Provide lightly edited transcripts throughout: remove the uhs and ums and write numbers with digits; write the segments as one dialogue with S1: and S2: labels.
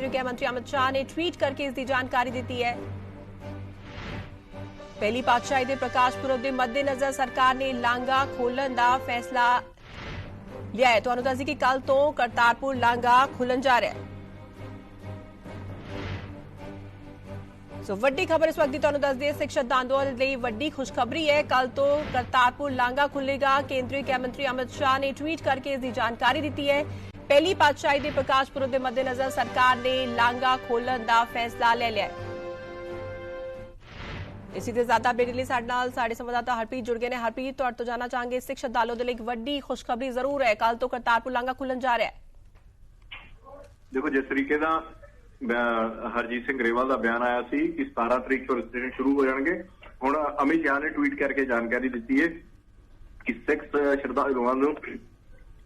S1: केंद्रीय गृह मंत्री अमित शाह ने ट्वीट करके इसकी जानकारी दी है। पहली पातशाही के प्रकाश पुरब के मद्देनजर सरकार ने लांघा खोलने का फैसला लिया है। तुहानू दस दी कि कल तो करतारपुर लांघा खुलन जा रहा है। सो वड्डी खबर इस वक्त की तुहानू दस दिए, सिख श्रद्धालुओं के लिए वड्डी खुशखबरी है। कल तो करतारपुर लांघा खुलेगा। केंद्रीय गृह मंत्री अमित शाह ने ट्वीट करके इसकी जानकारी दी है। पहली पातशाही के प्रकाश पुरब के मद्देनजर सरकार ने लांघा खोलने का फैसला ले लिया है। इसी से ज्यादा अपडेट लिए साडे संवाददाता हरप्रीत जुड़ गए ने। हरप्रीत, तुहाडे तो जानना चाहेंगे, सिख श्रद्धालुओं के लिए एक वड्डी खुशखबरी जरूर है, कल तो करतारपुर लांघा खुलन जा रहा है।
S2: देखो, जिस तरीके का हरजीत सिंह ग्रेवाल का बयान आया सी कि 17 तरीक ਤੋਂ रजिस्ट्रेशन शुरू हो जाएंगे, हुण अमित शाह ने ट्वीट करके जानकारी दी है कि सिख श्रद्धालुओं को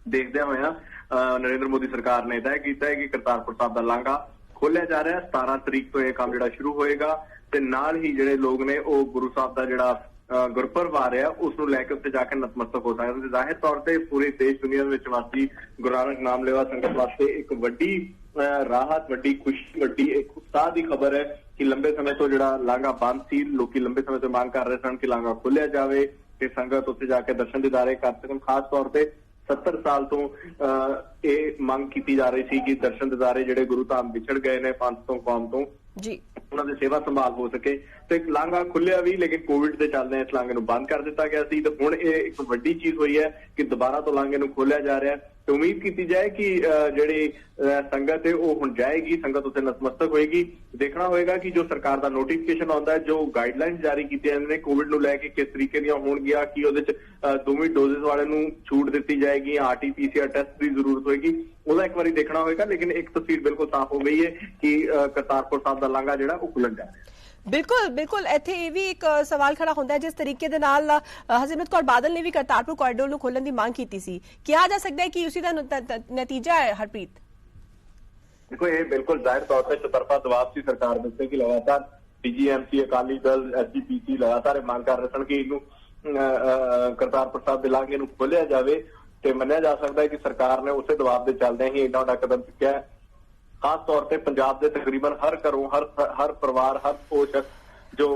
S2: देखदे होया नरेंद्र मोदी सरकार ने तय किया है कि करतारपुर साहब का लांघा खोलिया जा रहा है। 17 तरीक तो यह काम जिहड़ा शुरू होएगा ते नाल ही जिहड़े लोग ने वो गुरु साहब का जिहड़ा गुरपुरब आ रहा उसनूं लैके उत्ते जाके नतमस्तक हो सकते। जाहिर तौर पर पूरे देश दुनिया में वासी गुरु नानक नाम लेवा संगत वास्ते एक वड्डी राहत, वड्डी खुशी, वड्डी एक उत्साह की खबर है कि लंबे समय तो जिहड़ा लांघा बंद सी, लोग लंबे समय तो मांग कर रहे सन कि लांघा खोलिया जाए ते संगत उत्ते जाके दर्शन दीदारे कर सकन। खास तौर पर 70 साल तो ये मांग की जा रही थी कि दर्शन दीदारे जिहड़े गुरु धाम विछड़ गए ने पंथ तो कौम तो
S1: जी
S2: उन्होंने सेवा संभाल हो सके। तो एक लांघा खुलिया भी, लेकिन कोविड के चलते इस लांघे को बंद कर दिता गया सी। तो हुण ये एक वड्डी चीज हुई है कि दोबारा तो लांघे को खोलिया जा रहा है। तो उम्मीद की जाए कि जिहड़ी संगत है वो हुण जाएगी, संगत उत्ते नतमस्तक होएगी। देखना होएगा कि जो सरकार का नोटिफिकेशन आता है, जो गाइडलाइंस जारी की ने कोविड को लैके किस तरीके दी होणगियां, कि उहदे च दोवें डोजेस वाले नूं छूट दी जाएगी, RT-PCR टेस्ट की जरूरत होएगी, ਉਹਦਾ ਇੱਕ ਵਾਰੀ ਦੇਖਣਾ ਹੋਏਗਾ। ਲੇਕਿਨ ਇੱਕ ਤਸਵੀਰ ਬਿਲਕੁਲ ਸਾਫ਼ ਹੋ ਗਈ ਹੈ ਕਿ ਕਰਤਾਰਪੁਰ ਸਾਹਿਬ ਦਾ ਲਾਂਘਾ ਜਿਹੜਾ ਉਹ ਖੁੱਲਣ ਜਾ ਰਿਹਾ ਹੈ।
S1: ਬਿਲਕੁਲ ਬਿਲਕੁਲ, ਇੱਥੇ ਇਹ ਵੀ ਇੱਕ ਸਵਾਲ ਖੜਾ ਹੁੰਦਾ ਹੈ, ਜਿਸ ਤਰੀਕੇ ਦੇ ਨਾਲ ਹਰਸਿਮਰਤ ਕੌਰ ਬਾਦਲ ਨੇ ਵੀ ਕਰਤਾਰਪੁਰ ਕੋਰੀਡੋਰ ਨੂੰ ਖੋਲਣ ਦੀ ਮੰਗ ਕੀਤੀ ਸੀ, ਕਿਹਾ ਜਾ ਸਕਦਾ ਹੈ ਕਿ ਉਸੇ ਦਾ ਨਤੀਜਾ ਹੈ। ਹਰਪ੍ਰੀਤ,
S2: ਦੇਖੋ, ਇਹ ਬਿਲਕੁਲ ਜ਼ਾਹਿਰ ਤੌਰ ਤੇ ਚਤਰਫਾ ਦਬਾਅ ਸੀ ਸਰਕਾਰ ਦੇ ਉੱਤੇ ਕਿ ਲਗਾਤਾਰ TGMC, ਅਕਾਲੀ ਦਲ, SGPC ਲਗਾਤਾਰ ਇਹ ਮੰਗ ਕਰ ਰਹੇ ਸਨ ਕਿ ਇਹਨੂੰ ਕਰਤਾਰਪੁਰ ਸਾਹਿਬ ਦੇ ਲਾਂਘੇ ਨੂੰ ਖੋਲਿਆ ਜਾਵੇ। ਤੇ ਮੰਨਿਆ ਜਾ ਸਕਦਾ ਹੈ ਕਿ ਸਰਕਾਰ ਨੇ ਉਸੇ ਦਬਾਅ ਦੇ ਚੱਲਦਿਆਂ ਹੀ ਇੰਨਾ ਵੱਡਾ ਕਦਮ ਚੁੱਕਿਆ ਹੈ। ਖਾਸ ਤੌਰ ਤੇ ਪੰਜਾਬ ਦੇ ਤਕਰੀਬਨ ਹਰ ਘਰੋਂ, ਹਰ ਪਰਿਵਾਰ, ਹਰ ਉਹ ਸ਼ਖਸ ਜੋ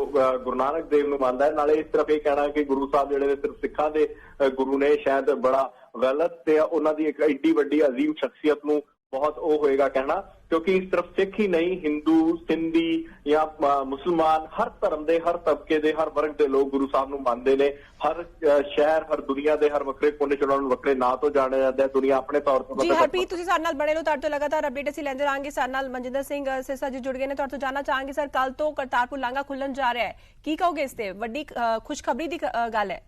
S2: ਗੁਰੂ ਨਾਨਕ ਦੇਵ ਨੂੰ ਮੰਨਦਾ ਹੈ। ਨਾਲੇ ਇਸ ਤਰ੍ਹਾਂ ਇਹ ਕਹਿਣਾ ਕਿ ਗੁਰੂ ਸਾਹਿਬ ਜਿਹੜੇ ਸਿਰਫ ਸਿੱਖਾਂ ਦੇ ਗੁਰੂ ਨੇ, ਸ਼ਾਇਦ ਬੜਾ ਗਲਤ ਤੇ ਉਹਨਾਂ ਦੀ ਇੱਕ ਐਡੀ ਵੱਡੀ ਅਜ਼ੀਮ ਸ਼ਖਸੀਅਤ ਨੂੰ बहुत वो होएगा कहना, क्योंकि इस तरफ सिख ही नहीं, हिंदू, सिंधी या मुसलमान, हर धर्म के, हर तबके के, हर वर्ग के लोग गुरु साहब नूं मानते हैं। हर शहर, हर दुनिया के हर वक्रे कोने च उन्हां नूं वक्रे नां तो जाणिया जाता है, दुनिया अपने तौर पर।
S1: जी हरप्रीत, तुसीं साडे नाल बने रहो, तुहाडे तो लगातार अपडेट असीं लैंदे रहांगे। साडे नाल मनजिंदर सिंह सिरसा जी जुड़ गए ने, तुहाडे तो जानना चाहांगे सर, कल तो करतारपुर लांघा खुलन जा रहा है, की कहोगे इस ते? वड्डी खुशखबरी दी गल है।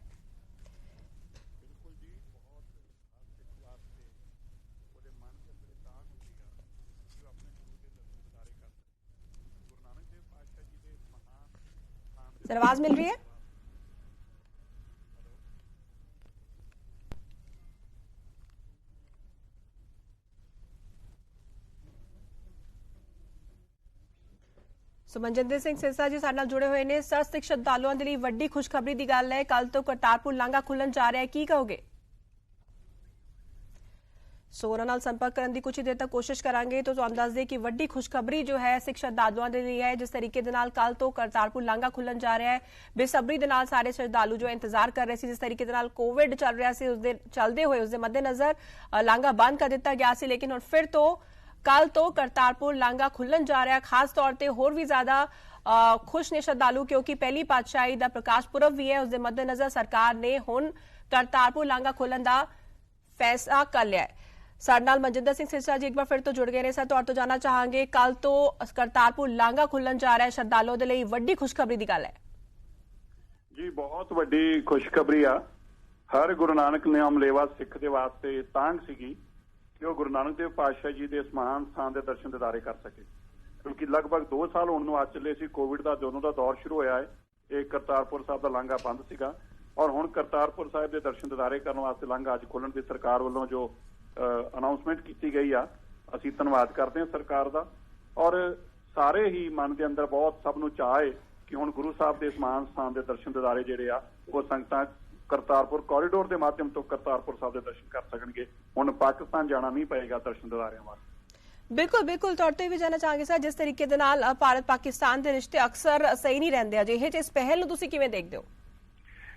S1: सर, आवाज मिल रही है? मनजिंदर सिंह सिरसा जी साडे नाल जुड़े हुए ने। सर, सिख श्रद्धालुओं के लिए वड्डी खुशखबरी की गल है, कल तो करतारपुर लांघा खुलन जा रहा है, की कहोगे? सो उन्हां नाल संपर्क करने की कुछ ही देर तक कोशिश करांगे। तो तुहानूं दस दे कि वड्डी खुशखबरी जो है सिख श्रद्धालुओं के लिए है, जिस तरीके दे नाल कल तो करतारपुर लांघा खुलन जा रहा है। बेसब्री दे नाल सारे श्रद्धालु जो इंतजार कर रहे थे, जिस तरीके दे नाल कोविड चल रहा है, उसदे चलते हुए उसके मद्देनजर लांघा बंद कर दिता गया सी, लेकिन हुण फिर तो कल तो करतारपुर लांघा खुलन जा रहा है। खास तौर पर होर भी ज्यादा खुश ने श्रद्धालु, क्योंकि पहली पातशाही का प्रकाश पुरब भी है, उसके मद्देनजर सरकार ने हुण करतारपुर लांघा खोलण का फैसला कर लिया है। साडे नाल मनजिंदर सिंह सिरसा जी एक बार फिर तो जुड़ गए ने। सर, तुहाडे तो जानना चाहांगे, कल तो करतारपुर लांघा खुलन जा रहा है, श्रद्धालुओं के लिए वड्डी खुशखबरी की गल है।
S3: जी, बहुत वड्डी खुशखबरी आ। हर गुरु नानक नाम लेवा सिख के वास्ते तांग सीगी कि वो गुरु नानक देव पातशाह जी के इस महान स्थान के दर्शन दीदारे कर सके, क्योंकि लगभग 2 साल होने आ चले सी कोविड का दोनों का दौर शुरू होया है। एक करतारपुर साहब का लांघा बंद सीगा और हुण करतारपुर साहब के दर्शन दीदारे करने वास्ते लांघा अज खोलण की सरकार वालों जो अनाउंसमेंट की गई आ, असीं धन्नवाद करते हैं सरकार का। और सारे ही मन के अंदर बहुत सब नूं चाह है कि हुण गुरु साहब के इस महान स्थान के दर्शन दीदारे जिहड़े आ वो संगतां करतारपुर कॉरीडोर के माध्यम तो करतारपुर साहब के दर्शन कर सकणगे। हुण पाकिस्तान जाना नहीं पएगा दर्शन दीदारियां वास्ते।
S1: ਬਿਲਕੁਲ ਬਿਲकुल ਤੌਰ ਤੇ ਵੀ ਜਾਣਾ ਚਾਹਾਂਗੇ ਸਰ, ਜਿਸ ਤਰੀਕੇ ਦੇ ਨਾਲ ਭਾਰਤ ਪਾਕਿਸਤਾਨ ਦੇ ਰਿਸ਼ਤੇ ਅਕਸਰ ਸਹੀ ਨਹੀਂ ਰਹਿੰਦੇ, ਅਜਿਹੇ 'ਚ ਇਸ ਪਹਿਲ ਨੂੰ ਤੁਸੀਂ ਕਿਵੇਂ ਦੇਖਦੇ ਹੋ?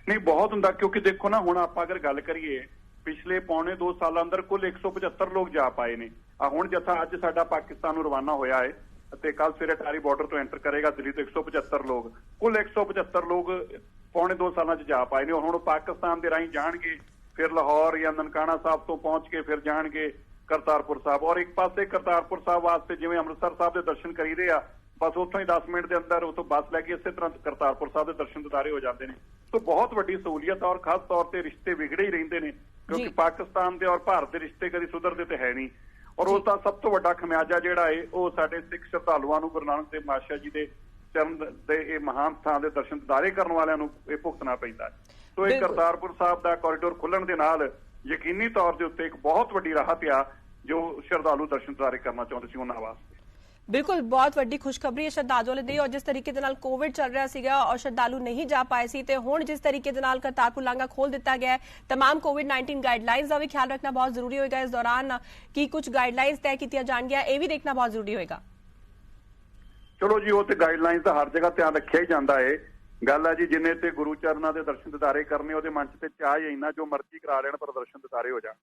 S3: ਨਹੀਂ, ਬਹੁਤ ਹੁੰਦਾ, ਕਿਉਂਕਿ ਦੇਖੋ ਨਾ, ਹੁਣ ਆਪਾਂ ਅਗਰ ਗੱਲ ਕਰੀਏ ਪਿਛਲੇ ਪੌਣੇ 2 ਸਾਲਾਂ ਅੰਦਰ ਕੁੱਲ 175 ਲੋਕ ਜਾ ਪਾਏ ਨੇ। ਹੁਣ ਜਥਾ ਅੱਜ ਸਾਡਾ ਪਾਕਿਸਤਾਨ ਨੂੰ ਰਵਾਨਾ ਹੋਇਆ ਹੈ ਅਤੇ ਕੱਲ ਸਵੇਰੇ ਅਟਾਰੀ ਬਾਰਡਰ ਤੋਂ ਐਂਟਰ ਕਰੇਗਾ ਦਿੱਲੀ ਤੋਂ। 175 ਲੋਕ, ਕੁੱਲ 175 ਲੋਕ ਪੌਣੇ 2 ਸਾਲਾਂ 'ਚ ਜਾ ਪਾਏ ਨੇ। ਹੁਣ ਪਾਕਿਸਤਾਨ ਦੇ ਰਾਹੀਂ ਜਾਣਗੇ, ਫਿਰ ਲਾਹੌਰ ਜਾਂ ਨਨਕਾਣਾ ਸਾਹਿਬ ਤੋਂ ਪਹੁੰਚ ਕੇ ਫਿਰ ਜਾਣਗੇ ਕਰਤਾਰਪੁਰ ਸਾਹਿਬ। ਔਰ ਇੱਕ ਪਾਸੇ ਕਰਤਾਰਪੁਰ ਸਾਹਿਬ ਵਾਸਤੇ ਜਿਵੇਂ ਅੰਮ੍ਰਿਤਸਰ ਸਾਹਿਬ ਦੇ ਦਰਸ਼ਨ ਕਰੀਦੇ ਆ, ਬਸ ਉੱਥੋਂ ਹੀ 10 ਮਿੰਟ ਦੇ ਅੰਦਰ ਉੱਥੋਂ ਬੱਸ ਲੈ ਕੇ ਇਸੇ ਤਰ੍ਹਾਂ ਕਰਤਾਰਪੁਰ ਸਾਹਿਬ ਦੇ ਦਰਸ਼ਨ ਦਿਦਾਰੇ ਹੋ ਜਾਂਦੇ ਨੇ। ਸੋ ਬਹੁਤ ਵੱਡੀ ਸਹੂਲੀਅਤ, ਔਰ ਖਾਸ ਤੌਰ ਤੇ ਰਿਸ਼ਤੇ ਵਿਗੜੇ ਹੀ ਰਹਿੰਦੇ ਨੇ, ਕਿਉਂਕਿ ਪਾਕਿਸਤਾਨ ਦੇ ਔਰ ਭਾਰਤ ਦੇ ਰਿਸ਼ਤੇ ਕਦੀ ਸੁਧਰਦੇ ਤੇ ਹੈ ਨਹੀਂ। ਔਰ ਉਸ ਦਾ ਸਭ ਤੋਂ ਵੱਡਾ ਖਮਿਆਜਾ ਜਿਹੜਾ ਹੈ ਉਹ ਸਾਡੇ ਸਿੱਖ ਸ਼ਰਧਾਲੂਆਂ ਨੂੰ ਗੁਰੂ ਨਾਨਕ ਦੇਵ ਪਾਤਸ਼ਾਹ ਜੀ ਦੇ ਚਰਨ ਦੇ ਇਹ ਮਹਾਨ ਸਥਾਨ ਦੇ ਦਰਸ਼ਨ ਦਿਦਾਰੇ ਕਰਨ ਵਾਲਿਆਂ ਨੂੰ ਇਹ ਭੁਗਤਣਾ ਪੈਂਦਾ ਹੈ। ਸੋ ਇਹ ਕਰਤਾਰਪੁਰ ਸਾਹਿਬ ਦਾ ਕੋਰੀਡੋਰ ਖੁੱਲਣ ਦੇ ਨਾਲ ਯਕੀਨੀ ਤੌਰ ਦੇ ਉੱਤੇ ਇੱਕ ਬਹੁਤ ਵੱਡੀ ਰਾਹਤ ਆ ਜੋ ਸ਼ਰਧਾਲੂ ਦਰਸ਼ਨ ਦਿਦਾਰੇ ਕਰਨਾ ਚਾਹੁੰਦੇ ਸੀ ਉਹਨਾਂ ਵਾਸਤੇ।
S1: ਬਿਲਕੁਲ, ਬਹੁਤ ਵੱਡੀ ਖੁਸ਼ਖਬਰੀ ਹੈ ਸ਼ਰਧਾਲੂਆਂ ਲਈ। ਔਰ ਜਿਸ ਤਰੀਕੇ ਦੇ ਨਾਲ ਕੋਵਿਡ ਚੱਲ ਰਿਹਾ ਸੀਗਾ ਔਰ ਸ਼ਰਧਾਲੂ ਨਹੀਂ ਜਾ ਪਾਏ ਸੀ, ਤੇ ਹੁਣ ਜਿਸ ਤਰੀਕੇ ਦੇ ਨਾਲ ਕਰਤਾਰਪੁਰ ਲਾਂਘਾ ਖੋਲ ਦਿੱਤਾ ਗਿਆ ਹੈ, तमाम कोविड-19 गाइडलाइंस ਦਾ ਵੀ ਖਿਆਲ ਰੱਖਣਾ ਬਹੁਤ ਜ਼ਰੂਰੀ ਹੋਏਗਾ। ਇਸ ਦੌਰਾਨ ਕੀ ਕੁਝ ਗਾਈਡਲਾਈਨਸ ਤੈਅ ਕੀਤੀਆਂ ਜਾਣਗੀਆਂ, ਇਹ ਵੀ ਦੇਖਣਾ ਬਹੁਤ ਜ਼ਰੂਰੀ ਹੋਏਗਾ।
S3: ਚਲੋ ਜੀ, ਉਹ ਤੇ ਗਾਈਡਲਾਈਨਸ ਦਾ ਹਰ ਜਗ੍ਹਾ ਧਿਆਨ ਰੱਖਿਆ ਹੀ ਜਾਂਦਾ ਹੈ। ਗੱਲ ਹੈ ਜੀ, ਜਿੰਨੇ ਤੇ ਗੁਰੂ ਚਰਨਾਂ ਦੇ ਦਰਸ਼ਨ ਦਿਦਾਰੇ ਕਰਨੇ, ਉਹਦੇ ਮਨ 'ਚ ਤੇ ਚਾਹ ਹੀ ਇੰਨਾ ਜੋ ਮਰਜ਼ੀ ਕਰਾ ਲੈਣ ਪਰ ਦਰਸ਼ਨ ਦਿਦਾਰੇ ਹੋ ਜਾਣ।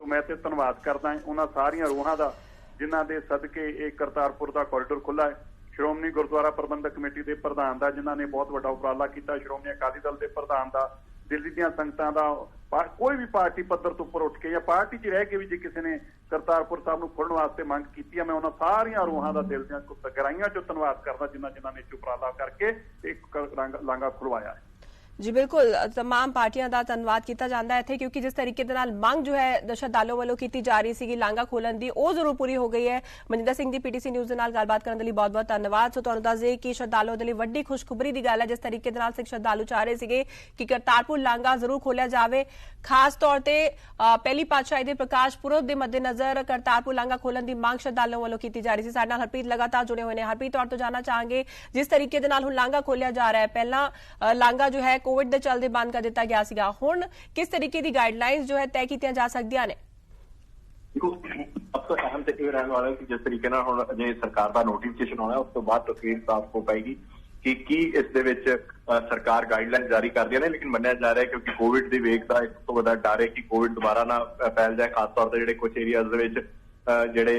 S3: ਸੋ ਮੈਂ ਤੇ ਧੰਨਵਾਦ ਕਰਦਾ ਉਹਨਾਂ ਸਾਰੀਆਂ ਰੂਹਾਂ ਦਾ ਜਿਨ੍ਹਾਂ ਦੇ ਸਦਕੇ ਇਹ ਕਰਤਾਰਪੁਰ ਦਾ ਕੋਰੀਡੋਰ ਖੁੱਲ੍ਹਾ ਹੈ। ਸ਼੍ਰੋਮਣੀ ਗੁਰਦੁਆਰਾ ਪ੍ਰਬੰਧਕ ਕਮੇਟੀ ਦੇ ਪ੍ਰਧਾਨ ਦਾ ਜਿਨ੍ਹਾਂ ਨੇ ਬਹੁਤ ਵੱਡਾ ਉਪਰਾਲਾ ਕੀਤਾ, ਸ਼੍ਰੋਮਣੀ ਅਕਾਲੀ ਦਲ ਦੇ ਪ੍ਰਧਾਨ ਦਾ, ਦਿੱਲੀ ਦੀਆਂ ਸੰਗਤਾਂ ਦਾ, ਕੋਈ ਵੀ ਪਾਰਟੀ ਪੱਧਰ ਤੋਂ ਉੱਪਰ ਉੱਠ ਕੇ ਜਾਂ ਪਾਰਟੀ 'ਚ ਰਹਿ ਕੇ ਵੀ ਜੇ ਕਿਸੇ ਨੇ ਕਰਤਾਰਪੁਰ ਸਾਹਿਬ ਨੂੰ ਖੋਲ੍ਹਣ ਵਾਸਤੇ ਮੰਗ ਕੀਤੀ ਹੈ, ਮੈਂ ਉਹਨਾਂ ਸਾਰੀਆਂ ਰੂਹਾਂ ਦਾ ਦਿਲ ਦੀਆਂ ਗਹਿਰਾਈਆਂ 'ਚੋਂ ਧੰਨਵਾਦ ਕਰਦਾ ਜਿਨ੍ਹਾਂ ਨੇ ਉਪਰਾਲਾ ਕਰਕੇ ਇੱਕ ਲਾਂਘਾ ਖੁਲਵਾਇਆ ਹੈ।
S1: जी बिल्कुल, तमाम पार्टियां का धन्यवाद किया जाता है इत्थे, क्योंकि जिस तरीके दे नाल मंग जो है श्रद्धालुओं वालों की जा रही सी लांघा खोलन की, वो जरूर पूरी हो गई है। मनजिंदर सिंह दी पीटीसी न्यूज़ दे नाल गलबात करने लई बहुत बहुत धन्यवाद। सो तुहानूं दस दें कि श्रद्धालुओं दे लई वड्डी खुशखबरी की गल है, जिस तरीके दे नाल सिख श्रद्धालु चाह रहे थे कि करतारपुर लांघा जरूर खोलिया जाए। खास तौर पर पहली पातशाही के प्रकाश पुरब के मद्देनजर करतारपुर लांघा खोलन की मांग श्रद्धालुओं वालों की जा रही थी। साडे नाल हरप्रीत लगातार जुड़े हुए हैं। हरप्रीत, तौर तो जानना चाहांगे जिस तरीके दे नाल हुण लांघा खोलिया जा रहा है, पहला लांघा जो है कोविड के चलते बंद कर दिता गया सीगा, हुण किस तरीके की गाइडलाइंस जो है तय कीतियां जा सकदियां ने?
S2: अब तो अहम तो ये रहने वाला है कि जिस तरीके नाल हुण जे सरकार का नोटिफिकेशन होना, उस तो बाद तस्वीर साफ हो पाएगी कि इस दे विच सरकार गाइडलाइन जारी कर दी है। लेकिन मन्निया जा रहा है क्योंकि कोविड की वेग का एक तो बड़ा डर है कि कोविड दोबारा ना फैल जाए, खास तौर पर कुछ एरियाज ਜਿਹੜੇ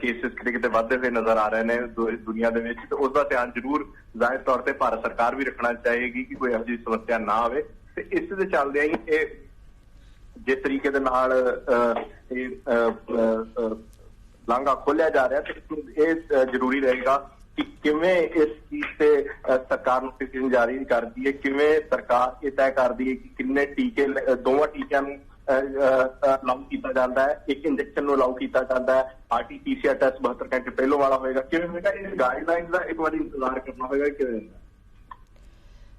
S2: ਕੇਸਿਸ ਕਿਤੇ ਵੱਧਦੇ ਹੋਏ ਨਜ਼ਰ ਆ ਰਹੇ ਨੇ ਦੁਨੀਆ ਦੇ ਵਿੱਚ, ਤੇ ਉਸ ਦਾ ਧਿਆਨ ਜ਼ਰੂਰ ਜ਼ਾਹਿਰ ਤੌਰ ਤੇ ਭਾਰਤ ਸਰਕਾਰ ਵੀ ਰੱਖਣਾ ਚਾਹੇਗੀ ਕਿ ਕੋਈ ਇਹੋ ਜਿਹੀ ਸਮੱਸਿਆ ਨਾ ਆਵੇ। ਤੇ ਇਸ ਦੇ ਚੱਲਦਿਆਂ ਹੀ ਇਹ ਜਿਸ ਤਰੀਕੇ ਦੇ ਨਾਲ ਲਾਂਘਾ ਖੋਲਿਆ ਜਾ ਰਿਹਾ, ਤੇ ਇਹ ਜ਼ਰੂਰੀ ਰਹੇਗਾ ਕਿ ਕਿਵੇਂ ਇਸ ਚੀਜ਼ ਤੇ ਸਰਕਾਰ ਨੋਟੀਫਿਕੇਸ਼ਨ ਜਾਰੀ ਕਰਦੀ ਹੈ, ਕਿਵੇਂ ਸਰਕਾਰ ਇਹ ਤੈਅ ਕਰਦੀ ਹੈ ਕਿ ਕਿੰਨੇ ਟੀਕੇ, ਦੋਵਾਂ ਟੀਕਿਆਂ ਨੂੰ ਲਾਗੂ ਕੀਤਾ ਜਾਂਦਾ है, एक इंजेक्शन ਨੂੰ ਲਾਗੂ ਕੀਤਾ ਜਾਂਦਾ है, RT-PCR ਟੈਸਟ 72 ਘੰਟੇ ਪਹਿਲੋਂ ਵਾਲਾ ਹੋਏਗਾ, ਕਿਵੇਂ ਹੋਏਗਾ, ਇਹ ਗਾਈਡਲਾਈਨਸ ਦਾ ਇੱਕ ਵਾਰੀ ਇੰਤਜ਼ਾਰ ਕਰਨਾ ਹੋਏਗਾ ਕਿਵੇਂ।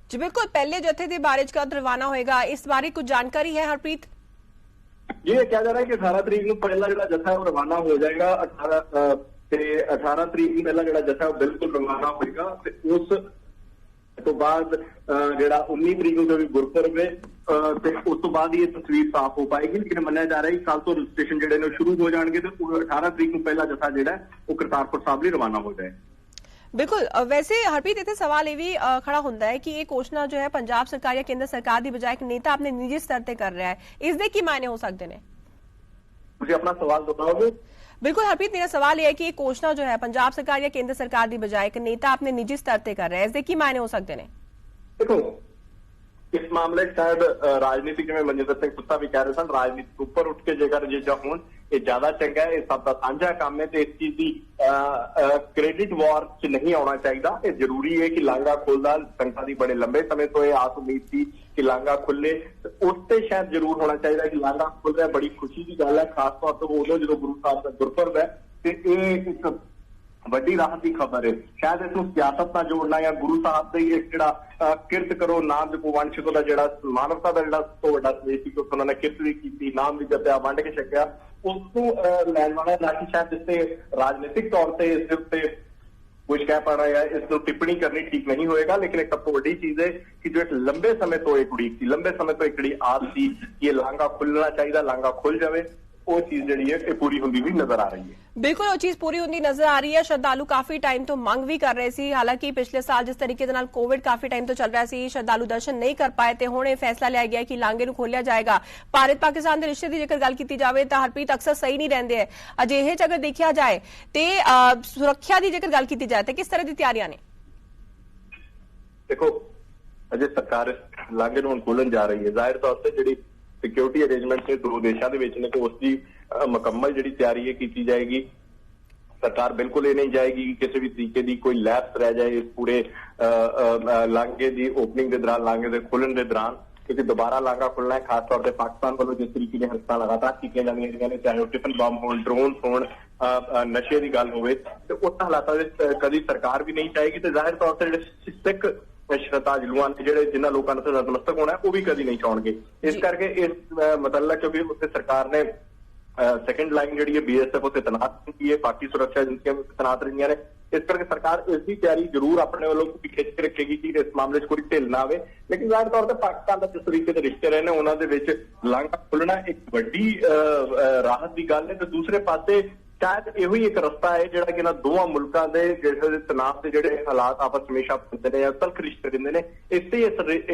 S1: जी बिल्कुल, पहले जत्थे के बारे कब रवाना होएगा, इस बारे कुछ जानकारी है हरप्रीत?
S2: ये कहा जा रहा है कि 18 तरीक को पहला जो जत्था है वो रवाना हो जाएगा। 18 तरीक को पहला जो जत्था है वो बिल्कुल रवाना होएगा। उस तो बाद ਜਿਹੜਾ 19 तरीक ਨੂੰ ਵੀ ਗੁਰਪੁਰਬ ਹੈ ਤੇ ਉਸ ਤੋਂ ਬਾਅਦ ਇਹ ਤਸਵੀਰ ਸਾਫ਼ ਹੋ ਪਾਏਗੀ। ਲੇਕਿਨ ਮੰਨਿਆ ਜਾ ਰਿਹਾ ਹੈ ਕਿ ਕੱਲ ਤੋਂ ਰਜਿਸਟ੍ਰੇਸ਼ਨ ਜਿਹੜੇ ਨੇ ਸ਼ੁਰੂ ਹੋ ਜਾਣਗੇ ਤੇ 18 ਤਰੀਕ ਨੂੰ ਪਹਿਲਾ ਜਥਾ ਜਿਹੜਾ ਉਹ ਕਰਤਾਰਪੁਰ ਸਾਹਿਬ ਲਈ ਰਵਾਨਾ ਹੋ ਜਾਏ।
S1: बिल्कुल, वैसे हरप्रीत इत्थे सवाल ये भी खड़ा होता है कि ये घोषणा जो है पंजाब सरकार या केंद्र सरकार की बजाय एक नेता अपने निजी स्तर पर कर रहा है, इसके की मायने हो सकते हैं?
S2: ਤੁਸੀਂ ਆਪਣਾ ਸਵਾਲ ਦੁਹਰਾਓਗੇ?
S1: बिल्कुल हरप्रीत, मेरा सवाल यह है कि ये घोषणा जो है पंजाब सरकार या केंद्र सरकार की बजाय एक नेता अपने निजी स्तर पर कर रहा है, इसके की मायने हो सकते हैं?
S2: देखो, इस मामले शायद राजनीति जिवें मनजिंदर सिंह पुत्ता भी कह रहे सन, राजनीति उपर उठ के जेकर चीजां होण ये ज्यादा चंगा है। इस सब का साझा काम है तो इस चीज की क्रेडिट वॉर च नहीं आना चाहिए। ये जरूरी है कि लांघा खुलदा, संगतां दी बड़े लंबे समय तो यह आस उम्मीद थी कि लांघा खुले, उससे शायद जरूर होना चाहिए कि लांघा खुल रहा है। बड़ी खुशी की गल है, खास तौर पर उदों जो गुरु साहब का गुरपुरब है तो एक ਵੱਡੀ ਰਾਹਤ ਦੀ ਖਬਰ ਹੈ। ਸ਼ਾਇਦ ਇਸ ਨੂੰ ਸਿਆਸਤ ਨਾਲ ਜੋੜਨਾ ਜਾਂ ਗੁਰੂ ਸਾਹਿਬ ਦੇ ਇੱਕ ਜਿਹੜਾ ਕਿਰਤ ਕਰੋ ਨਾਮ ਜਪੋ ਵੰਡ ਛਕੋ ਦਾ ਜਿਹੜਾ ਮਾਨਵਤਾ ਦਾ ਜਿਹੜਾ ਸਭ ਤੋਂ ਵੱਡਾ ਸੰਦੇਸ਼ ਸੀ ਕਿ ਉਹਨਾਂ ਨੇ ਕਿਰਤ ਵੀ ਕੀਤੀ, ਨਾਮ ਵੀ ਜਪਿਆ, ਵੰਡ ਕੇ ਛਕਿਆ, ਉਸ ਨੂੰ ਲੈਣ ਵਾਲਾ ਨਾ ਕਿ ਸ਼ਾਇਦ ਇਸ ਤੇ ਰਾਜਨੀਤਿਕ ਤੌਰ ਤੇ ਇਸ ਦੇ ਉੱਤੇ ਕੁਝ ਕਹਿ ਪਾ ਰਿਹਾ ਹੈ, ਇਸ ਨੂੰ ਟਿੱਪਣੀ ਕਰਨੀ ਠੀਕ ਨਹੀਂ ਹੋਏਗਾ। ਲੇਕਿਨ ਇੱਕ ਸਭ ਤੋਂ ਵੱਡੀ ਚੀਜ਼ ਹੈ ਕਿ ਜੋ ਇੱਕ ਲੰਬੇ ਸਮੇਂ ਤੋਂ ਇੱਕ ਉਡੀਕ ਸੀ, ਲੰਬੇ ਸਮੇਂ ਤੋਂ ਇੱਕ ਜਿਹੜੀ ਆਸ ਸੀ ਕਿ ਇਹ ਲਾਂਘਾ ਖੁੱਲਣਾ ਚਾਹੀਦਾ, ਲਾਂਘਾ ਖੁੱਲ ਜਾਵੇ, वो चीज जिहड़ी है पूरी होंदी हुई नजर आ रही है।
S1: बिल्कुल वो चीज पूरी होंदी नजर आ रही है। श्रद्धालु काफी टाइम तो मंग भी कर रहे सी, हालांकि पिछले साल जिस तरीके दे नाल कोविड काफी टाइम तो चल रहा सी, श्रद्धालु दर्शन नहीं कर पाए ते हुण इह फैसला लिया गया कि लांघे नूं खोलिया जाएगा। भारत पाकिस्तान के रिश्ते की जेकर गल की जाए तो हरप्रीत अक्सर सही नहीं रहिंदे है, अजिहे च अगर देखा जाए तो सुरक्षा की जेकर गल की जाए तो किस तरह की तैयारियां ने?
S2: देखो अजे सरकार लांघे नूं खोलन जा रही है, जाहिर तौर से जिहड़ी सिक्योरिटी अरेंजमेंट ने दो देशों के विच ने तो उसकी मुकम्मल जिहड़ी तैयारी है की जाएगी। सरकार बिल्कुल ये नहीं जाएगी कि किसी भी तरीके की कोई लैप्स रह जाए इस पूरे लांघे की ओपनिंग के दौरान, लांघे के खुलण के दौरान, क्योंकि दोबारा लांघा खुलना है। खासतौर पर पाकिस्तान वालों जिस तरीके की हरकतां लगातार की जांदियां ने, चाहे टिफिन बम हो, ड्रोन हो, नशे की गल हो, तो उस हालातों में कभी सरकार भी नहीं चाहेगी। तो जाहिर तौर पर सिख श्रद्धालुआं ने जिहड़े जिन्हां लोकां ने नतमस्तक होना है वो भी कभी नहीं चाहणगे। इस करके इस मतलब क्योंकि उत्थे सरकार ने सेकंड लाइन जी BSF उत्ते तैनात की है, बाकी सुरक्षा एजेंसियां भी तैनात रही ने। इस करके सरकार इसकी तैयारी जरूर अपने वालों को खिंच के रखेगी कि इस मामले कोई ढिल ना आए। लेकिन जाहिर तौर पर पाकिस्तान का जिस तरीके के रिश्ते रहे हैं उन्होंने लांघा खुलना एक वड्डी राहत की गल है। तो दूसरे पासे शायद यो ही एक रस्ता है जिहड़ा कि दोवां मुल्कां दे जिहड़े तनाव के जिहड़े हालात आपस हमेशा बनते हैं या तलख रिश्ते रहिंदे ने, इसे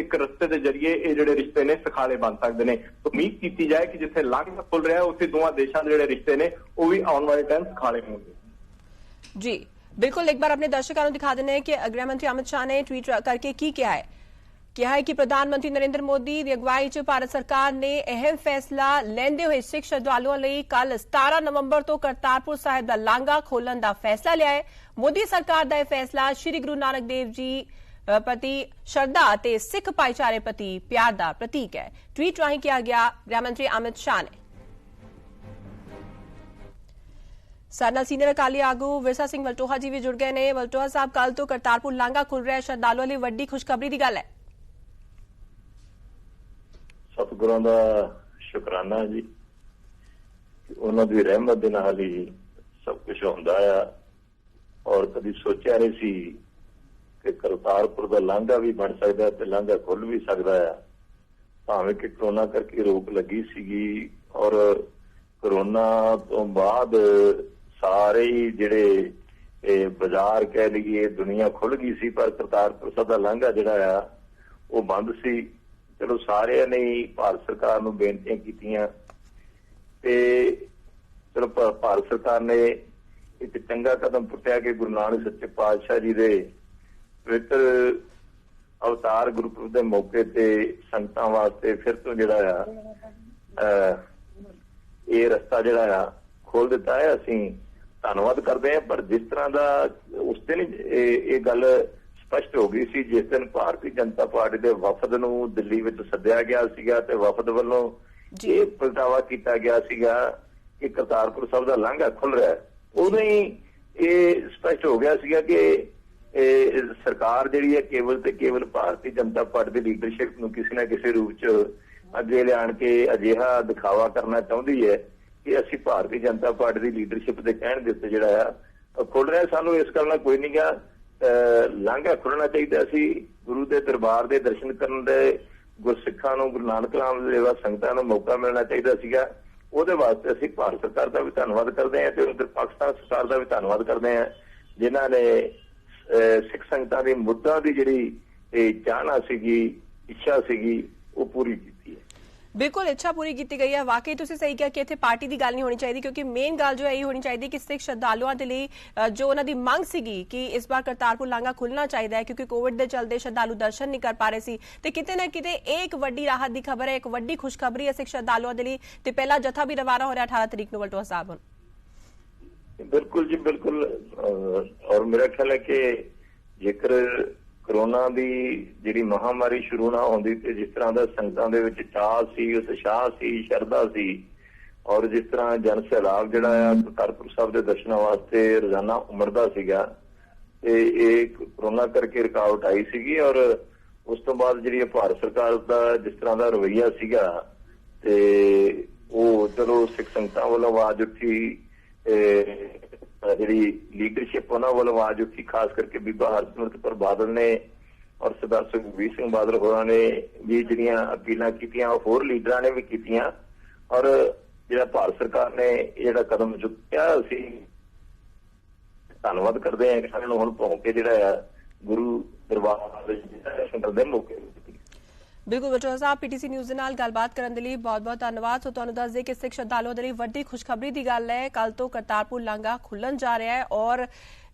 S2: एक रस्ते के जरिए ये जिहड़े रिश्ते ने सखाले बन सकते हैं। तो उम्मीद की जाए कि जिथे लांघा खुल रहा है उत्थे दोवां देशां दे जिहड़े रिश्ते ने वो भी आने वाले टाइम सखाले होंगे।
S1: जी बिल्कुल, एक बार अपने दर्शकों को दिखा देने कि गृह मंत्री अमित शाह ने ट्वीट करके की क्या है कि प्रधानमंत्री नरेंद्र मोदी की अगवाई च भारत सरकार ने अहम फैसला लेंदे हुए सिख श्रद्धालुओं लई कल 17 नवंबर तो करतारपुर साहिब का लांघा खोलन का फैसला लिया है। मोदी सरकार का यह फैसला श्री गुरु नानक देव जी प्रति श्रद्धा ते सिख भाईचारे प्रति प्यार का प्रतीक है। ट्वीट राही किया गया गृह मंत्री अमित शाह ने। सारे सीनियर अकाली आगू विरसा सिंह वलटोहा जी भी जुड़ गए ने। वलटोहा साहब, कल तो करतारपुर लांघा खुल रहा है, श्रद्धालुओं लई वड्डी खुशखबरी की गल है।
S4: सतगुरां दा शुकराना जी, उन्हां दी रहमत दे नाल ही सब कुछ होंदा है। और कभी सोचा नहीं सी कि करतारपुर का लांघा भी बन सकता है ते लांघा खुल भी सकता है। भावें कि कोरोना करके रोक लगी सीगी और कोरोना तो बाद सारे ही जिहड़े बाजार कह लीए दुनिया खुल गई सी, पर करतारपुर साहिब दा लांघा जिहड़ा आ वो बंद सी। चलो सारे ने भारत सरकार नूं बेनतियां कीतियां ते चलो भारत सरकार ने एक चंगा कदम पुट्टिया कि गुरु नानक सच्चे पातशाह जी दे पवित्र अवतार गुरपुरब के मौके ते संगतां वास्ते फिर तो जिहड़ा ये रस्ता जिहड़ा खोल दिता है। असीं धन्नवाद करते हैं। पर जिस तरह का उस दिन ये गल स्पष्ट हो गई सी जिस दिन भारतीय जनता पार्टी के वफद नूं दिल्ली विच सद्दिया गया सीगा ते वफद वालों ये प्रगटावा किया गया सीगा कि करतारपुर साहिब दा लांघा खुल रहा है, उदों ही ये स्पष्ट हो गया सीगा कि सरकार जिहड़ी है केवल ते केवल भारतीय जनता पार्टी की लीडरशिप नूं किसी ना किसी रूप च अगे लियाण के अजिहा दिखावा करना चाहुंदी है कि असीं भारतीय जनता पार्टी की लीडरशिप के कहण दे उत्ते जिहड़ा आ खुल रहा। सानूं इस गल नाल कोई नहीं गा लांघा खुलना चाहिए। असीं गुरु के दरबार के दर्शन करन दे गुरसिखां नूं गुरु नानक नाम लेवा संगतां नूं मौका मिलना चाहिए सीगा। ਉਹਦੇ ਵਾਸਤੇ ਅਸੀਂ ਭਾਰਤ ਸਰਕਾਰ ਦਾ ਵੀ ਧੰਨਵਾਦ ਕਰਦੇ ਹਾਂ ਤੇ ਉਧਰ ਪਾਕਿਸਤਾਨ ਸਰਕਾਰ ਦਾ ਵੀ ਧੰਨਵਾਦ ਕਰਦੇ ਹਾਂ ਜਿਨ੍ਹਾਂ ਨੇ ਸਿੱਖ ਸੰਗਤਾਂ ਦੀ ਮੁੱਦਾ ਦੀ ਜਿਹੜੀ ਚਾਹਨਾ ਸੀਗੀ, ਇੱਛਾ ਸੀਗੀ ਉਹ ਪੂਰੀ ਕੀਤੀ ਹੈ।
S1: बिल्कुल इच्छा पूरी की गई है। वाकई तुसीं सही कहा कि इत्थे पार्टी की गल नहीं होनी चाहिए, क्योंकि मेन गल जो है ये होनी चाहिए कि सिख श्रद्धालुओं के लिए जो उन्हों की मंग सीगी कि इस बार करतारपुर लांघा खुलना चाहिए है, क्योंकि कोविड के चलते श्रद्धालु दर्शन नहीं कर पा रहे सी। ते किते ना किते एक वड्डी राहत की खबर है, एक वड्डी खुशखबरी है सिख श्रद्धालुओं के लिए। ते पहला जत्था भी रवाना हो रहा 18 तरीक नूं वलटोहा साहब।
S4: बिल्कुल जी बिल्कुल। और मेरा ख्याल है कि जेकर कोरोना की जिहड़ी महामारी शुरू ना होंदी ते जिस तरह का संगतां दे विच चाह सी, उत्साह सी, शरधा सी और जिस तरह जन सैलाब जिहड़ा आ करतारपुर साहिब दे दर्शनां वास्ते रोजाना उमड़दा सीगा ते इह कोरोना करके रुकावट आई सीगी। और उस तो बाद जिहड़ी भारत सरकार दा जिस तरह का रवैया सीगा ते ओह चलो सिख संगतां वालों आवाज उठी, जी लीडरशिप उन्होंने वालों आवाज उठी, खास करके बीबा हरसिमरत कौर बादल ने और सरदार सुखबीर सिंह बादल होरां ने भी जिहड़ियां अपीलां कीतियां होर लीडरां ने भी कीतियां। और ਜਿਹੜਾ ਭਾਰਤ ਸਰਕਾਰ ਨੇ ਜਿਹੜਾ ਕਦਮ ਚੁੱਕਿਆ, ਅਸੀਂ ਧੰਨਵਾਦ ਕਰਦੇ ਹਾਂ ਕਿ ਸਾਨੂੰ ਹੁਣ ਭੌਂ ਕੇ ਜਿਹੜਾ ਆ ਗੁਰੂ ਦਰਬਾਰ ਦੇ ਦਰਸ਼ਨ ਕਰਦੇ ਮੌਕੇ।
S1: ਬਿਲਕੁਲ ਬਚੋਆ ਸਾਹਿਬ, ਪੀਟੀਸੀ ਨਿਊਜ਼ ਦੇ ਨਾਲ ਗੱਲਬਾਤ ਕਰਨ ਦੇ ਲਈ ਬਹੁਤ-ਬਹੁਤ ਧੰਨਵਾਦ। ਸੋ ਤੁਹਾਨੂੰ ਦੱਸ ਦੇ ਕਿ ਸਿੱਖ ਸ਼ਰਧਾਲੂਆਂ ਦੇ ਲਈ ਵੱਡੀ ਖੁਸ਼ਖਬਰੀ ਦੀ ਗੱਲ ਹੈ। ਕੱਲ ਤੋਂ ਕਰਤਾਰਪੁਰ ਲਾਂਘਾ ਖੁੱਲਣ ਜਾ ਰਿਹਾ ਹੈ ਔਰ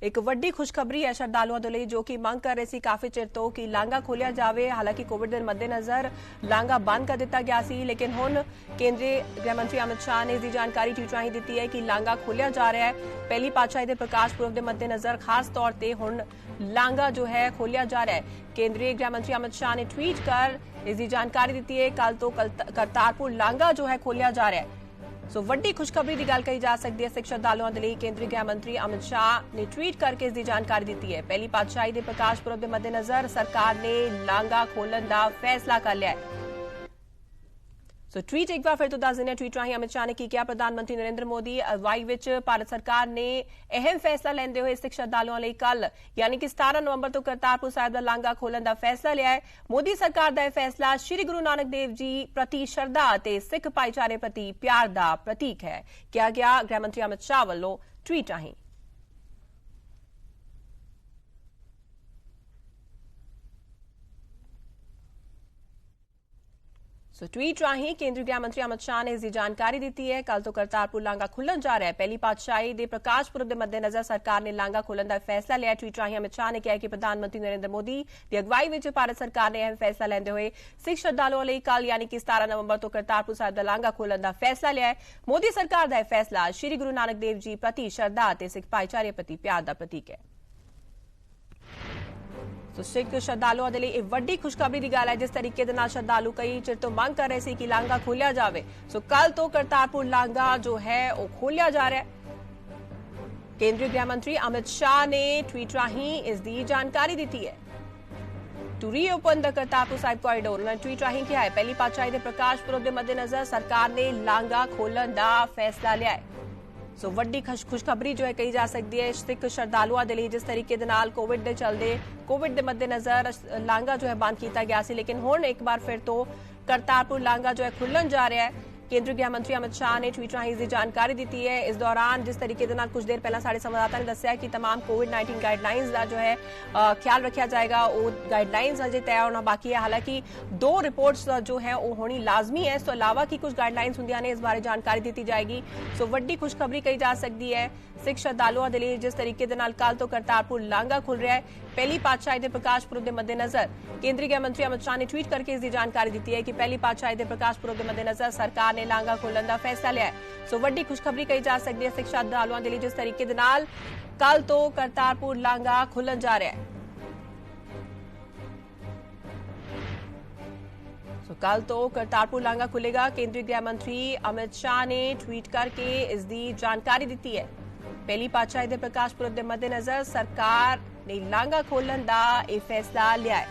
S1: ਇੱਕ ਵੱਡੀ ਖੁਸ਼ਖਬਰੀ ਹੈ ਸ਼ਰਧਾਲੂਆਂ ਦੇ ਲਈ, ਜੋ ਕਿ ਮੰਗ ਕਰ ਰਹੇ ਸੀ ਕਾਫੀ ਚਿਰ ਤੋਂ ਕਿ ਲਾਂਘਾ ਖੋਲਿਆ ਜਾਵੇ। ਹਾਲਾਂਕਿ ਕੋਵਿਡ ਦੇ ਮੱਦੇਨਜ਼ਰ ਲਾਂਘਾ ਬੰਦ ਕਰ ਦਿੱਤਾ ਗਿਆ ਸੀ, ਲੇਕਿਨ ਹੁਣ ਕੇਂਦਰੀ ਗ੍ਰਹਿ ਮੰਤਰੀ ਅਮਿਤ ਸ਼ਾਹ ਨੇ ਇਸ ਦੀ ਜਾਣਕਾਰੀ ਟਵੀਟ ਰਾਹੀਂ ਦਿੱਤੀ ਹੈ ਕਿ ਲਾਂਘਾ ਖੋਲਿਆ ਜਾ ਰਿਹਾ ਹੈ। ਪਹਿਲੀ ਪਾਤਸ਼ਾਹੀ ਦੇ ਪ੍ਰਕਾਸ਼ ਪੁਰਬ ਦੇ ਮੱਦੇਨਜ਼ਰ ਖਾਸ ਤੌਰ ਤੇ ਹੁਣ ਲਾਂਘਾ ਜੋ ਹੈ ਖੋਲਿਆ ਜਾ ਰਿਹਾ ਹੈ। ਕੇਂਦਰੀ ਗ੍ਰਹਿ ਮੰਤਰੀ ਅਮਿਤ ਸ਼ਾਹ ਨੇ ਟਵੀਟ ਕਰ ਇਸ ਦੀ ਜਾਣਕਾਰੀ ਦਿੱਤੀ ਹੈ। ਕੱਲ ਤੋਂ ਕਰਤਾਰਪੁਰ ਲਾਂਘਾ ਜੋ ਹੈ ਖੋਲਿਆ ਜਾ ਰਿਹਾ ਹੈ। ਸੋ ਵੱਡੀ ਖੁਸ਼ਖਬਰੀ ਦੀ ਗੱਲ ਕਹੀ ਜਾ ਸਕਦੀ ਹੈ ਸਿੱਖ ਸ਼ਰਧਾਲੂਆਂ ਦੇ ਲਈ। ਕੇਂਦਰੀ ਗ੍ਰਹਿ ਮੰਤਰੀ ਅਮਿਤ ਸ਼ਾਹ ਨੇ ਟਵੀਟ ਕਰਕੇ ਇਸ ਦੀ ਜਾਣਕਾਰੀ ਦਿੱਤੀ ਹੈ। ਪਹਿਲੀ ਪਾਤਸ਼ਾਹੀ ਦੇ ਪ੍ਰਕਾਸ਼ ਪੁਰਬ ਦੇ ਮੱਦੇਨਜ਼ਰ ਸਰਕਾਰ ਨੇ ਲਾਂਘਾ ਖੋਲਣ ਦਾ ਫੈਸਲਾ ਕਰ ਲਿਆ ਹੈ। ਸੋ ਟਵੀਟ ਇੱਕ ਵਾਰ ਫਿਰ ਤੋਂ ਦੱਸ ਦਿੰਦੇ ਹਾਂ ਟਵੀਟ ਰਾਹੀਂ ਅਮਿਤ ਸ਼ਾਹ ਨੇ ਕੀ ਕਿਹਾ। ਪ੍ਰਧਾਨ ਮੰਤਰੀ ਨਰਿੰਦਰ ਮੋਦੀ ਅਗਵਾਈ ਵਿੱਚ ਭਾਰਤ ਸਰਕਾਰ ਨੇ ਅਹਿਮ ਫੈਸਲਾ ਲੈਂਦੇ ਹੋਏ ਸਿੱਖ ਸ਼ਰਧਾਲੂਆਂ ਲਈ ਕੱਲ ਯਾਨੀ ਕਿ 17 ਨਵੰਬਰ ਤੋਂ ਕਰਤਾਰਪੁਰ ਸਾਹਿਬ ਦਾ ਲਾਂਘਾ ਖੋਲਣ ਦਾ ਫੈਸਲਾ ਲਿਆ ਹੈ। ਮੋਦੀ ਸਰਕਾਰ ਦਾ ਇਹ ਫੈਸਲਾ ਸ਼੍ਰੀ ਗੁਰੂ ਨਾਨਕ ਦੇਵ ਜੀ ਪ੍ਰਤੀ ਸ਼ਰਧਾ ਅਤੇ ਸਿੱਖ ਭਾਈਚਾਰੇ ਪ੍ਰਤੀ ਪਿਆਰ ਦਾ ਪ੍ਰਤੀਕ ਹੈ, ਕਿਹਾ ਗਿਆ ਗ੍ਰਹਿ ਮੰਤਰੀ ਅਮਿਤ ਸ਼ਾਹ ਵੱਲੋਂ ਟਵੀਟ ਰਾਹੀਂ। ਸੋ ਟਵੀਟ ਰਾਹੀਂ ਕੇਂਦਰੀ ਗ੍ਰਹਿ ਮੰਤਰੀ ਅਮਿਤ ਸ਼ਾਹ ਨੇ ਇਸ ਦੀ ਜਾਣਕਾਰੀ ਦਿੱਤੀ ਹੈ। ਕੱਲ ਤੋਂ ਕਰਤਾਰਪੁਰ ਲਾਂਘਾ ਖੁੱਲਣ ਜਾ ਰਿਹਾ ਹੈ। ਪਹਿਲੀ ਪਾਤਸ਼ਾਹੀ ਦੇ ਪ੍ਰਕਾਸ਼ ਪੁਰਬ ਦੇ ਮੱਦੇਨਜ਼ਰ ਸਰਕਾਰ ਨੇ ਲਾਂਘਾ ਖੋਲਣ ਦਾ ਫੈਸਲਾ ਲਿਆ। ਟਵੀਟ ਰਾਹੀਂ ਅਮਿਤ ਸ਼ਾਹ ਨੇ ਕਿਹਾ ਕਿ ਪ੍ਰਧਾਨ ਮੰਤਰੀ ਨਰਿੰਦਰ ਮੋਦੀ ਦੀ ਅਗਵਾਈ ਵਿੱਚ ਭਾਰਤ ਸਰਕਾਰ ਨੇ ਇਹ ਫੈਸਲਾ ਲੈਂਦੇ ਹੋਏ ਸਿੱਖ ਸ਼ਰਧਾਲੂਆਂ ਲਈ ਕੱਲ ਯਾਨੀ ਕਿ 17 ਨਵੰਬਰ ਤੋਂ ਕਰਤਾਰਪੁਰ ਸਾਹਿਬ ਦਾ ਲਾਂਘਾ ਖੋਲਣ ਦਾ ਫੈਸਲਾ ਲਿਆ ਹੈ। ਮੋਦੀ ਸਰਕਾਰ ਦਾ ਇਹ ਫੈਸਲਾ ਸ਼੍ਰੀ ਗੁਰੂ ਨਾਨਕ ਦੇਵ ਜੀ ਪ੍ਰਤੀ ਸ਼ਰਧਾ ਅਤੇ ਸਿੱਖ ਭਾਈਚਾਰੇ ਪ੍ਰਤੀ ਪਿਆਰ ਦਾ ਪ੍ਰਤੀਕ ਹੈ। ਸੋ ਸਿੱਖ ਸ਼ਰਧਾਲੂਆਂ ਦੇ ਲਈ ਇਹ ਵੱਡੀ ਖੁਸ਼ਖਬਰੀ ਦੀ ਗੱਲ ਹੈ। ਜਿਸ ਤਰੀਕੇ ਦੇ ਨਾਲ ਸ਼ਰਧਾਲੂ ਕਈ ਚਿਰ ਤੋਂ ਮੰਗ ਕਰ ਰਹੇ ਸੀ ਕਿ ਲਾਂਘਾ ਖੋਲਿਆ ਜਾਵੇ, ਸੋ ਕੱਲ ਤੋਂ ਕਰਤਾਰਪੁਰ ਲਾਂਘਾ ਜੋ ਹੈ ਉਹ ਖੋਲਿਆ ਜਾ ਰਿਹਾ ਹੈ। ਕੇਂਦਰੀ ਗ੍ਰਹਿ ਮੰਤਰੀ ਅਮਿਤ ਸ਼ਾਹ ਨੇ ਟਵੀਟ ਰਾਹੀਂ ਇਸ ਦੀ ਜਾਣਕਾਰੀ ਦਿੱਤੀ ਹੈ। To reopen the Kartarpur Sahib corridor, ਉਹਨਾਂ ਨੇ ਟਵੀਟ ਰਾਹੀਂ ਕਿਹਾ ਹੈ ਪਹਿਲੀ ਪਾਤਸ਼ਾਹੀ ਦੇ ਪ੍ਰਕਾਸ਼ ਪੁਰਬ ਦੇ ਮੱਦੇਨਜ਼ਰ ਸਰਕਾਰ ਨੇ ਲਾਂਘਾ ਖੋਲਣ ਦਾ ਫੈਸਲਾ ਲਿਆ ਹੈ। ਸੋ ਵੱਡੀ ਖੁਸ਼ਖਬਰੀ ਜੋ ਹੈ ਕਹੀ ਜਾ ਸਕਦੀ ਹੈ ਸਿੱਖ ਸ਼ਰਧਾਲੂਆਂ ਦੇ ਲਈ। ਜਿਸ ਤਰੀਕੇ ਦੇ ਨਾਲ ਕੋਵਿਡ ਦੇ ਚੱਲਦੇ ਕੋਵਿਡ ਦੇ ਮੱਦੇਨਜ਼ਰ ਲਾਂਘਾ ਜੋ ਹੈ ਬੰਦ ਕੀਤਾ ਗਿਆ ਸੀ, ਲੇਕਿਨ ਹੁਣ ਇੱਕ ਵਾਰ ਫਿਰ ਤੋਂ ਕਰਤਾਰਪੁਰ ਲਾਂਘਾ ਜੋ ਹੈ ਖੁੱਲਣ ਜਾ ਰਿਹਾ ਹੈ। ਕੇਂਦਰੀ ਗ੍ਰਹਿ ਮੰਤਰੀ ਅਮਿਤ ਸ਼ਾਹ ਨੇ ਟਵੀਟ ਰਾਹੀਂ ਇਸ ਦੀ ਜਾਣਕਾਰੀ ਦਿੱਤੀ ਹੈ। ਇਸ ਦੌਰਾਨ ਜਿਸ ਤਰੀਕੇ ਦੇ ਨਾਲ ਕੁਝ ਦੇਰ ਪਹਿਲਾਂ ਸਾਡੇ ਸੰਵਾਦਦਾਤਾ ਨੇ ਦੱਸਿਆ ਕਿ तमाम कोविड-19 गाइडलाइंस ਦਾ ਜੋ ਹੈ ਖਿਆਲ ਰੱਖਿਆ ਜਾਏਗਾ। ਉਹ गाइडलाइंस ਅਜੇ ਤੈਅ ਹੋਣਾ ਬਾਕੀ ਹੈ। ਹਾਲਾਂਕਿ 2 ਰਿਪੋਰਟਸ ਜੋ ਹੈ ਉਹ ਹੋਣੀ ਲਾਜ਼ਮੀ ਹੈ। ਇਸ ਤੋਂ ਇਲਾਵਾ ਕੀ ਕੁਝ गाइडलाइंस ਹੁੰਦੀਆਂ ਨੇ ਇਸ ਬਾਰੇ ਜਾਣਕਾਰੀ ਦਿੱਤੀ ਜਾਏਗੀ। ਸੋ ਵੱਡੀ ਖੁਸ਼ਖਬਰੀ ਕਹੀ ਜਾ ਸਕਦੀ ਹੈ ਸਿੱਖ ਸ਼ਰਧਾਲੂਆਂ ਦੇ ਲਈ। ਜਿਸ ਤਰੀਕੇ ਦੇ ਨਾਲ ਕੱਲ ਤੋਂ ਕਰਤਾਰਪੁਰ ਲਾਂਘਾ ਖੁੱਲ ਰਿਹਾ ਹੈ ਪਹਿਲੀ ਪਾਤਸ਼ਾਹੀ ਦੇ ਪ੍ਰਕਾਸ਼ ਪੁਰਬ ਦੇ ਮੱਦੇਨਜ਼ਰ, ਕੇਂਦਰੀ ਗ੍ਰਹਿ ਮੰਤਰੀ ਅਮਿਤ ਸ਼ਾਹ ਨੇ ਟਵੀਟ ਕਰਕੇ ਇਸ ਦੀ ਜਾਣਕਾਰੀ ਦਿੱਤੀ ਹੈ ਕਿ ਪਹਿਲੀ ਪਾਤਸ਼ਾਹੀ ਦੇ ਪ੍ਰਕਾਸ਼ ਪੁਰਬ ਦੇ ਮੱਦੇਨਜ਼ਰ ਸਰਕਾਰ ਨੇ ਲਾਂਘਾ ਖੋਲਣ ਦਾ ਫੈਸਲਾ ਲਿਆ ਹੈ। ਸੋ ਵੱਡੀ ਖੁਸ਼ਖਬਰੀ ਕਹੀ ਜਾ ਸਕਦੀ ਹੈ ਸਿੱਖ ਸ਼ਰਧਾਲੂਆਂ ਦੇ ਲਈ। ਜਿਸ ਤਰੀਕੇ ਦੇ ਨਾਲ ਕੱਲ ਤੋਂ ਕਰਤਾਰਪੁਰ ਲਾਂਘਾ ਖੁੱਲਣ ਜਾ ਰਿਹਾ ਹੈ। ਸੋ ਕੱਲ ਤੋਂ ਕਰਤਾਰਪੁਰ ਲਾਂਘਾ ਖੁੱਲੇਗਾ। ਕੇਂਦਰੀ ਗ੍ਰਹਿ ਮੰਤਰੀ ਅਮਿਤ ਸ਼ਾਹ ਨੇ ਟਵੀਟ ਕਰਕੇ ਇਸ ਦੀ ਜਾਣਕਾਰੀ ਦਿੱਤੀ ਹੈ। ਪਹਿਲੀ ਪਾਤਸ਼ਾਹੀ ਦੇ ਪ੍ਰਕਾਸ਼ ਪੁਰਬ ਦੇ ਮੱਦੇਨਜ਼ਰ ਸਰਕਾਰ ਨੇ ਲਾਂਘਾ ਖੋਲਣ ਦਾ ਇਹ ਫੈਸਲਾ ਲਿਆ ਹੈ।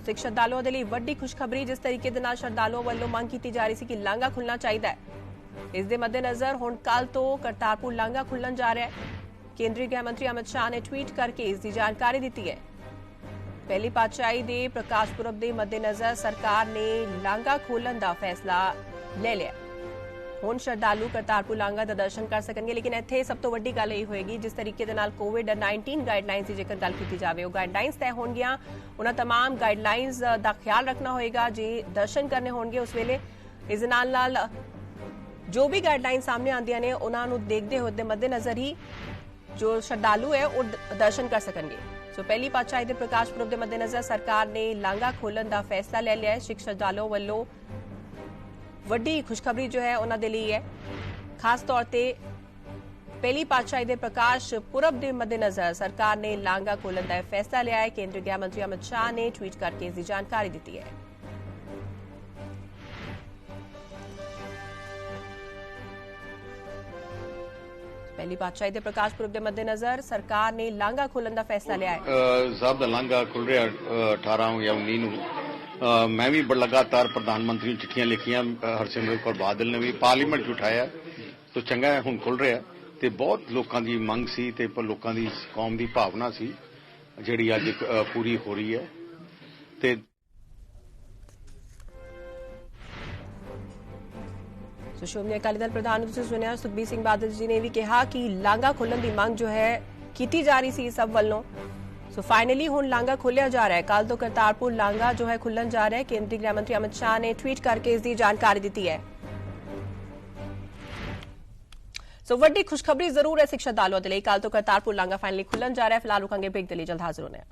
S1: ਸਿੱਖ ਸ਼ਰਧਾਲੂਆਂ ਦੇ ਲਈ ਵੱਡੀ ਖੁਸ਼ਖਬਰੀ। ਜਿਸ ਤਰੀਕੇ ਦੇ ਨਾਲ ਸ਼ਰਧਾਲੂਆਂ ਵੱਲੋਂ ਮੰਗ ਕੀਤੀ ਜਾ ਰਹੀ ਸੀ ਕਿ ਲਾਂਘਾ ਖੁੱਲਣਾ ਚਾਹੀਦਾ ਹੈ, ਇਸ ਦੇ ਮੱਦੇਨਜ਼ਰ ਹੁਣ ਕੱਲ ਤੋਂ ਕਰਤਾਰਪੁਰ ਲਾਂਘਾ ਖੁੱਲਣ ਜਾ ਰਿਹਾ ਹੈ। ਕੇਂਦਰੀ ਗ੍ਰਹਿ ਮੰਤਰੀ ਅਮਿਤ ਸ਼ਾਹ ਨੇ ਟਵੀਟ ਕਰਕੇ ਇਸ ਦੀ ਜਾਣਕਾਰੀ ਦਿੱਤੀ ਹੈ। ਪਹਿਲੀ ਪਾਤਸ਼ਾਹੀ ਦੇ ਪ੍ਰਕਾਸ਼ ਪੁਰਬ ਦੇ ਮੱਦੇਨਜ਼ਰ ਸਰਕਾਰ ਨੇ ਲਾਂਘਾ ਖੋਲਣ ਦਾ ਫੈਸਲਾ ਲੈ ਲਿਆ। ਹੁਣ ਸ਼ਰਧਾਲੂ ਕਰਤਾਰਪੁਰ ਲਾਂਘਾ ਦਾ ਦਰਸ਼ਨ ਕਰ ਸਕਣਗੇ। ਲੇਕਿਨ ਇੱਥੇ ਸਭ ਤੋਂ ਵੱਡੀ ਗੱਲ ਇਹ ਹੋਏਗੀ ਜਿਸ ਤਰੀਕੇ ਦੇ ਨਾਲ ਕੋਵਿਡ-19 ਗਾਈਡਲਾਈਨਸ ਦੀ ਜੇਕਰ ਗੱਲ ਕੀਤੀ ਜਾਵੇ, ਉਹ ਗਾਈਡਲਾਈਨਸ ਤੈਅ ਹੋਣਗੀਆਂ। ਉਹਨਾਂ तमाम ਗਾਈਡਲਾਈਨਸ ਦਾ ਖਿਆਲ ਰੱਖਣਾ ਹੋਏਗਾ ਜੇ ਦਰਸ਼ਨ ਕਰਨੇ ਹੋਣਗੇ ਉਸ ਵੇਲੇ। ਇਸ ਦੇ ਨਾਲ ਜੋ ਵੀ ਗਾਈਡਲਾਈਨ ਸਾਹਮਣੇ ਆਉਂਦੀਆਂ ਨੇ ਉਹਨਾਂ ਨੂੰ ਦੇਖਦੇ ਹੋਏ ਦੇ ਮੱਦੇਨਜ਼ਰ ਹੀ ਜੋ ਸ਼ਰਧਾਲੂ ਹੈ ਉਹ ਦਰਸ਼ਨ ਕਰ ਸਕਣਗੇ। ਸੋ ਪਹਿਲੀ ਪਾਤਸ਼ਾਹੀ ਦੇ ਪ੍ਰਕਾਸ਼ ਪੁਰਬ ਦੇ ਮੱਦੇਨਜ਼ਰ ਸਰਕਾਰ ਨੇ ਲਾਂਘਾ ਖੋਲਣ ਦਾ ਫੈਸਲਾ ਲੈ ਲਿਆ ਹੈ। ਸਿੱਖ ਸ਼ਰਧਾਲੂਆਂ ਵੱਲੋਂ ਵੱਡੀ ਖੁਸ਼ਖਬਰੀ ਜੋ ਹੈ ਉਹਨਾਂ ਦੇ ਲਈ ਹੈ। ਖਾਸ ਤੌਰ ਤੇ ਪਹਿਲੀ ਪਾਤਸ਼ਾਹੀ ਦੇ ਪ੍ਰਕਾਸ਼ ਪੁਰਬ ਦੇ ਮੱਦੇਨਜ਼ਰ ਸਰਕਾਰ ਨੇ ਲਾਂਘਾ ਖੋਲਣ ਦਾ ਫੈਸਲਾ ਲਿਆ ਹੈ। ਕੇਂਦਰੀ ਗ੍ਰਹਿ ਮੰਤਰੀ ਅਮਿਤ ਸ਼ਾਹ ਨੇ ਟਵੀਟ ਕਰਕੇ ਇਸ ਦੀ ਜਾਣਕਾਰੀ ਦਿੱਤੀ ਹੈ। ਪਹਿਲੀ ਪਾਤਸ਼ਾਹੀ ਦੇ ਪ੍ਰਕਾਸ਼ ਪੁਰਬ ਦੇ ਮੱਦੇਨਜ਼ਰ ਸਰਕਾਰ ਨੇ ਲਾਂਘਾ ਖੋਲਣ ਦਾ ਫੈਸਲਾ ਲਿਆ ਹੈ।
S5: ਸਾਹਿਬ ਦਾ ਲਾਂਘਾ ਖੁੱਲ ਰਿਹਾ 18 ਜਾਂ 19 ਨੂੰ। ਮੈਂ ਵੀ ਲਗਾਤਾਰ ਪ੍ਰਧਾਨ ਮੰਤਰੀ ਨੂੰ ਚਿੱਠੀਆਂ ਲਿਖੀਆਂ, ਹਰਸਿਮਰਤ ਕੌਰ ਬਾਦਲ ਨੇ ਵੀ ਪਾਰਲੀਮੈਂਟ 'ਚ ਉਠਾਇਆ। ਤਾਂ ਚੰਗਾ ਹੁਣ ਖੁੱਲ ਰਿਹਾ ਤੇ ਬਹੁਤ ਲੋਕਾਂ ਦੀ ਮੰਗ ਸੀ ਤੇ ਲੋਕਾਂ ਦੀ ਕੌਮ ਦੀ ਭਾਵਨਾ ਸੀ ਜਿਹੜੀ ਅੱਜ ਪੂਰੀ ਹੋ ਰਹੀ ਹੈ। ਤੇ
S1: ਸੋ ਸ਼੍ਰੋਮਣੀ ਅਕਾਲੀ ਦਲ ਪ੍ਰਧਾਨ ਨੂੰ ਤੁਸੀਂ ਸੁਣਿਆ, ਸੁਖਬੀਰ ਸਿੰਘ ਬਾਦਲ ਜੀ ਨੇ ਵੀ ਕਿਹਾ ਕਿ ਲਾਂਘਾ ਖੋਲ੍ਹਣ ਦੀ ਮੰਗ ਜੋ ਹੈ ਕੀਤੀ ਜਾ ਰਹੀ ਸੀ ਸਭ ਵੱਲੋਂ। ਸੋ ਫਾਈਨਲੀ ਹੁਣ ਲਾਂਘਾ ਖੋਲ੍ਹਿਆ ਜਾ ਰਿਹਾ ਹੈ। ਕੱਲ ਤੋਂ ਕਰਤਾਰਪੁਰ ਲਾਂਘਾ ਜੋ ਹੈ ਖੁੱਲਣ ਜਾ ਰਿਹਾ ਹੈ। ਕੇਂਦਰੀ ਗ੍ਰਹਿ ਮੰਤਰੀ ਅਮਿਤ ਸ਼ਾਹ ਨੇ ਟਵੀਟ ਕਰਕੇ ਇਸ ਦੀ ਜਾਣਕਾਰੀ ਦਿੱਤੀ ਹੈ। ਸੋ ਵੱਡੀ ਖੁਸ਼ਖਬਰੀ ਜ਼ਰੂਰ ਹੈ ਸਿੱਖ ਸ਼ਰਧਾਲੂਆਂ ਦੇ ਲਈ। ਕੱਲ ਤੋਂ ਕਰਤਾਰਪੁਰ ਲਾਂਘਾ ਫਾਈਨਲੀ ਖੁੱਲਣ ਜਾ ਰਿਹਾ ਹੈ। ਫਿਲਹਾਲ ਰੁਕਾਂਗੇ ਬ੍ਰੇਕ ਦੇ ਲਈ, ਜਲਦ ਹਾਜ਼ਰ ਹੋਣੇ ਆ।